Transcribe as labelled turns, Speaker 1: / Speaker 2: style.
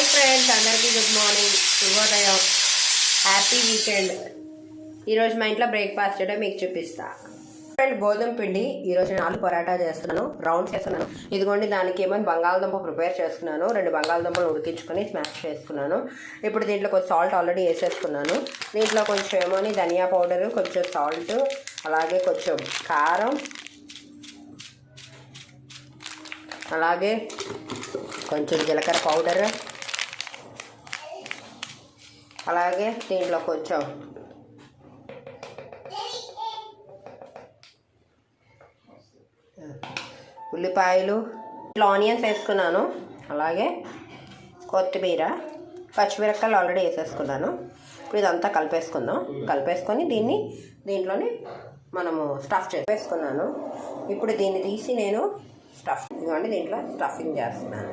Speaker 1: Hi friends, అందరికీ good morning, శుభోదయం, happy weekend. ఈరోజు మా ఇంట్లో బ్రేక్ఫాస్ట్ అంటే మీకు చూపిస్తా. ఫ్రెండ్, గోధుమ పిండి ఈరోజు నేను ఆలు పరాటా చేస్తున్నాను, రౌండ్స్ చేస్తున్నాను. ఇదిగోండి, దానికి ఏమో బంగాళదుంప ప్రిపేర్ చేసుకున్నాను. 2 బంగాళదుంపలు ఉడికించుకొని స్మాష్ చేసుకున్నాను. ఇప్పుడు దీంట్లో కొంచెం సాల్ట్ ఆల్రెడీ వేసేసుకున్నాను. దీంట్లో కొంచెం ఏమో ధనియా పౌడరు, కొంచెం సాల్ట్, అలాగే కొంచెం కారం, అలాగే కొంచెం జీలకర్ర పౌడర్, అలాగే దీంట్లో కొంచెం ఉల్లిపాయలు, ఇట్లా ఆనియన్స్ వేసుకున్నాను. అలాగే కొత్తిమీర, పచ్చిమిరపకాయలు ఆల్రెడీ వేసేసుకున్నాను. ఇప్పుడు ఇదంతా కలిపేసుకొని దీంట్లోనే మనము స్టఫ్ చేసుకున్నాను. ఇప్పుడు దీన్ని తీసి నేను ఇదిగోండి దీంట్లో స్టఫింగ్ చేస్తున్నాను.